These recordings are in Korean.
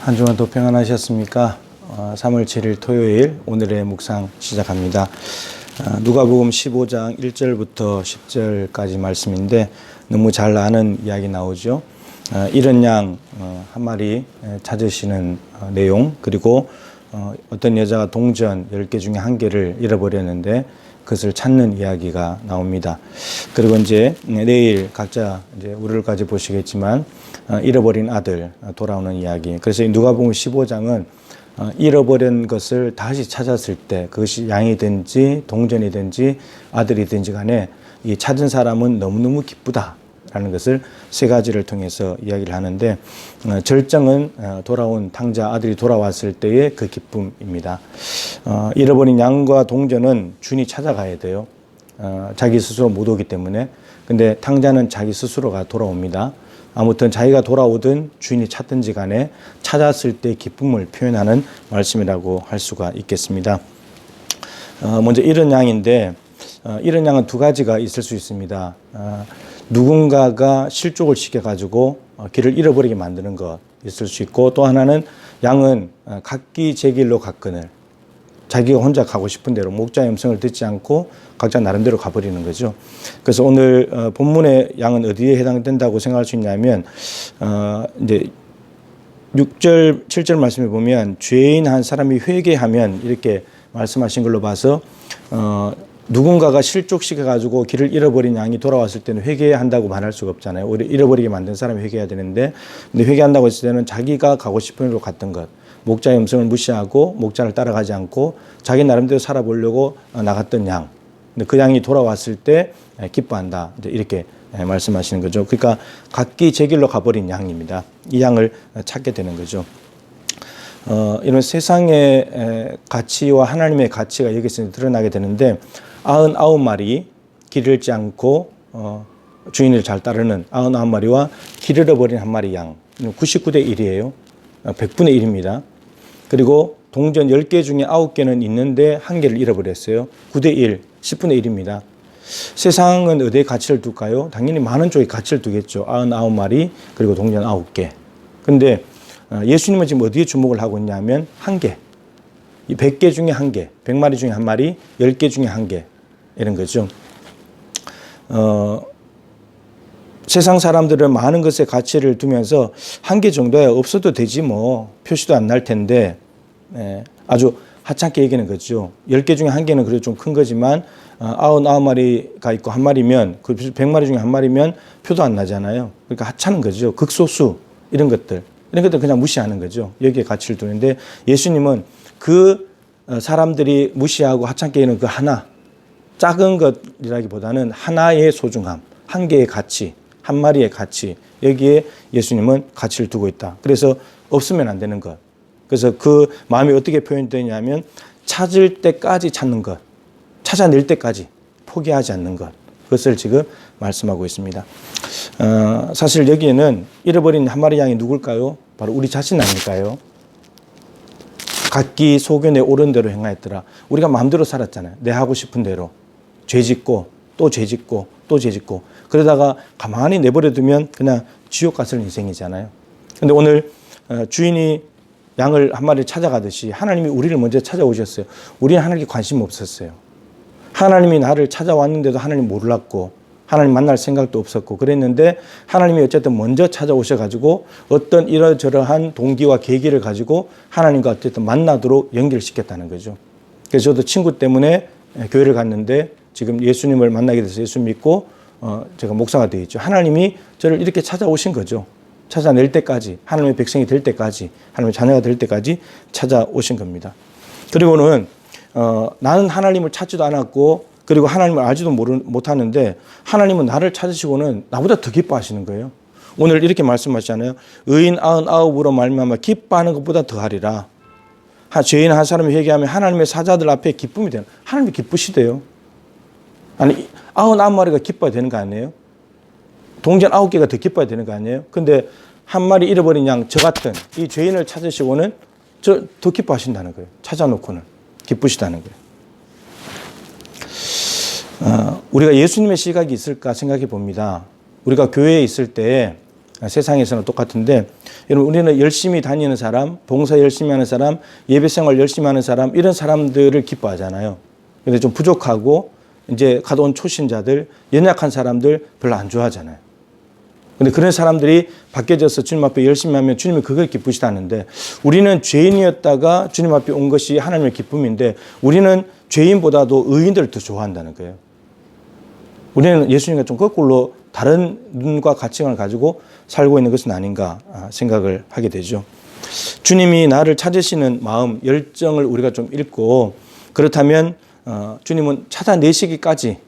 한 주간 또 평안하셨습니까? 3월 7일 토요일 오늘의 묵상 시작합니다. 누가복음 15장 1절부터 10절까지 말씀인데 너무 잘 아는 이야기 나오죠. 잃은 양 한 마리 찾으시는 내용, 그리고 어떤 여자가 동전 10개 중에 한 개를 잃어버렸는데 그것을 찾는 이야기가 나옵니다. 그리고 이제 내일 각자 이제 우르르까지 보시겠지만 잃어버린 아들 돌아오는 이야기. 그래서 누가복음 15장은 잃어버린 것을 다시 찾았을 때 그것이 양이든지 동전이든지 아들이든지 간에 이 찾은 사람은 너무너무 기쁘다라는 것을 세 가지를 통해서 이야기를 하는데, 절정은 돌아온 탕자 아들이 돌아왔을 때의 그 기쁨입니다. 잃어버린 양과 동전은 주인이 찾아가야 돼요. 자기 스스로 못 오기 때문에. 근데 탕자는 자기 스스로가 돌아옵니다. 아무튼 자기가 돌아오든 주인이 찾든지 간에 찾았을 때 기쁨을 표현하는 말씀이라고 할 수가 있겠습니다. 먼저 잃은 양인데, 잃은 양은 두 가지가 있을 수 있습니다. 누군가가 실족을 시켜가지고 길을 잃어버리게 만드는 것 있을 수 있고, 또 하나는 양은 각기 제 길로 갔거늘 자기가 혼자 가고 싶은 대로 목자의 음성을 듣지 않고 각자 나름대로 가버리는 거죠. 그래서 오늘 본문의 양은 어디에 해당된다고 생각할 수 있냐면, 이제 6절, 7절 말씀에 보면 죄인 한 사람이 회개하면 이렇게 말씀하신 걸로 봐서 누군가가 실족시켜가지고 길을 잃어버린 양이 돌아왔을 때는 회개한다고 말할 수가 없잖아요. 오히려 잃어버리게 만든 사람이 회개해야 되는데, 근데 회개한다고 했을 때는 자기가 가고 싶은 대로 갔던 것, 목자의 음성을 무시하고 목자를 따라가지 않고 자기 나름대로 살아보려고 나갔던 양, 근데 그 양이 돌아왔을 때 기뻐한다, 이렇게 말씀하시는 거죠. 그러니까 각기 제 길로 가버린 양입니다. 이 양을 찾게 되는 거죠. 이런 세상의 가치와 하나님의 가치가 여기서 드러나게 되는데, 99마리 길 잃지 않고 주인을 잘 따르는 99마리와 길 잃어버린 한 마리 양, 99대 1이에요. 100분의 1입니다. 그리고 동전 10개 중에 9개는 있는데 한 개를 잃어버렸어요. 9대 1, 10분의 1입니다. 세상은 어디에 가치를 둘까요? 당연히 많은 쪽에 가치를 두겠죠. 99마리, 그리고 동전 9개. 근데 예수님은 지금 어디에 주목을 하고 있냐면 한 개. 이 100개 중에 한 개, 100마리 중에 한 마리, 10개 중에 한 개, 이런 거죠. 세상 사람들은 많은 것에 가치를 두면서 한 개 정도야 없어도 되지 뭐, 표시도 안 날 텐데, 아주 하찮게 얘기하는 거죠. 10개 중에 한 개는 그래도 좀 큰 거지만 99마리가 있고 한 마리면, 그 100마리 중에 한 마리면 표도 안 나잖아요. 그러니까 하찮은 거죠. 극소수, 이런 것들 그냥 무시하는 거죠. 여기에 가치를 두는데, 예수님은 그 사람들이 무시하고 하찮게 여기는 그 하나, 작은 것이라기보다는 하나의 소중함, 한 개의 가치, 한 마리의 가치, 여기에 예수님은 가치를 두고 있다. 그래서 없으면 안 되는 것. 그래서 그 마음이 어떻게 표현되냐면 찾을 때까지 찾는 것, 찾아낼 때까지 포기하지 않는 것, 그것을 지금 말씀하고 있습니다. 사실 여기에는 잃어버린 한 마리 양이 누굴까요? 바로 우리 자신 아닐까요? 각기 소견에 옳은 대로 행하였더라. 우리가 마음대로 살았잖아요. 내 하고 싶은 대로 죄짓고 또 죄짓고 또 죄짓고, 그러다가 가만히 내버려 두면 그냥 지옥 갔을 인생이잖아요. 근데 오늘 주인이 양을 한 마리를 찾아가듯이 하나님이 우리를 먼저 찾아오셨어요. 우리는 하나님께 관심 없었어요. 하나님이 나를 찾아왔는데도 하나님 몰랐고 하나님 만날 생각도 없었고 그랬는데, 하나님이 어쨌든 먼저 찾아오셔가지고 어떤 이러저러한 동기와 계기를 가지고 하나님과 어쨌든 만나도록 연결시켰다는 거죠. 그래서 저도 친구 때문에 교회를 갔는데 지금 예수님을 만나게 돼서 예수 믿고 제가 목사가 되어 있죠. 하나님이 저를 이렇게 찾아오신 거죠. 찾아낼 때까지, 하나님의 백성이 될 때까지, 하나님의 자녀가 될 때까지 찾아오신 겁니다. 그리고는 나는 하나님을 찾지도 않았고 그리고 하나님을 알지도 못하는데 하나님은 나를 찾으시고는 나보다 더 기뻐하시는 거예요. 오늘 이렇게 말씀하시잖아요. 의인 99으로 말미암아 기뻐하는 것보다 더하리라. 죄인 한 사람이 회개하면 하나님의 사자들 앞에 기쁨이 되는, 하나님이 기쁘시대요. 아니 99마리가 기뻐야 되는 거 아니에요? 동전 9개가 더 기뻐야 되는 거 아니에요? 근데 한 마리 잃어버린 양, 저 같은 이 죄인을 찾으시고는 더 기뻐하신다는 거예요. 찾아놓고는 기쁘시다는 거예요. 우리가 예수님의 시각이 있을까 생각해 봅니다. 우리가 교회에 있을 때 세상에서는 똑같은데 여러분, 우리는 열심히 다니는 사람, 봉사 열심히 하는 사람, 예배생활 열심히 하는 사람, 이런 사람들을 기뻐하잖아요. 근데 좀 부족하고 이제 가둬온 초신자들, 연약한 사람들 별로 안 좋아하잖아요. 근데 그런 사람들이 바뀌어져서 주님 앞에 열심히 하면 주님이 그걸 기쁘시다는데, 우리는 죄인이었다가 주님 앞에 온 것이 하나님의 기쁨인데, 우리는 죄인보다도 의인들을 더 좋아한다는 거예요. 우리는 예수님과 좀 거꾸로 다른 눈과 가치관을 가지고 살고 있는 것은 아닌가 생각을 하게 되죠. 주님이 나를 찾으시는 마음, 열정을 우리가 좀 읽고, 그렇다면 주님은 찾아내시기까지,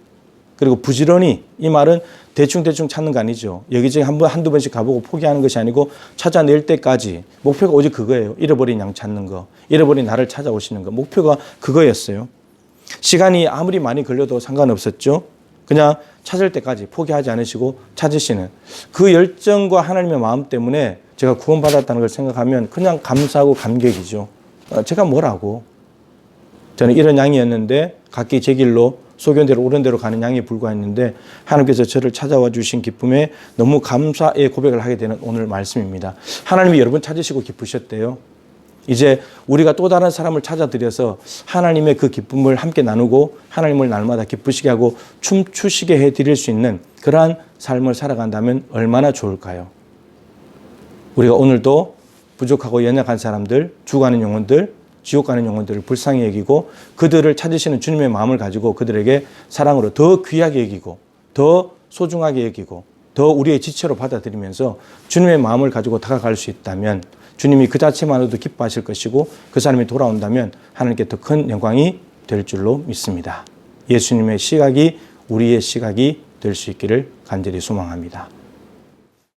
그리고 부지런히, 이 말은 대충 찾는 거 아니죠. 여기저기 한두 번씩 가보고 포기하는 것이 아니고 찾아낼 때까지. 목표가 오직 그거예요. 잃어버린 양 찾는 거, 잃어버린 나를 찾아오시는 거. 목표가 그거였어요. 시간이 아무리 많이 걸려도 상관없었죠. 그냥 찾을 때까지 포기하지 않으시고 찾으시는 그 열정과 하나님의 마음 때문에 제가 구원받았다는 걸 생각하면 그냥 감사하고 감격이죠. 제가 뭐라고. 저는 이런 양이었는데 각기 제 길로 소견 대로 옳은 대로 가는 양에 불과했는데, 하나님께서 저를 찾아와 주신 기쁨에 너무 감사의 고백을 하게 되는 오늘 말씀입니다. 하나님이 여러분 찾으시고 기쁘셨대요. 이제 우리가 또 다른 사람을 찾아들여서 하나님의 그 기쁨을 함께 나누고 하나님을 날마다 기쁘시게 하고 춤추시게 해드릴 수 있는 그러한 삶을 살아간다면 얼마나 좋을까요? 우리가 오늘도 부족하고 연약한 사람들, 죽어가는 영혼들, 지옥 가는 영혼들을 불쌍히 여기고 그들을 찾으시는 주님의 마음을 가지고 그들에게 사랑으로 더 귀하게 여기고 더 소중하게 여기고 더 우리의 지체로 받아들이면서 주님의 마음을 가지고 다가갈 수 있다면 주님이 그 자체만으로도 기뻐하실 것이고, 그 사람이 돌아온다면 하나님께 더 큰 영광이 될 줄로 믿습니다. 예수님의 시각이 우리의 시각이 될 수 있기를 간절히 소망합니다.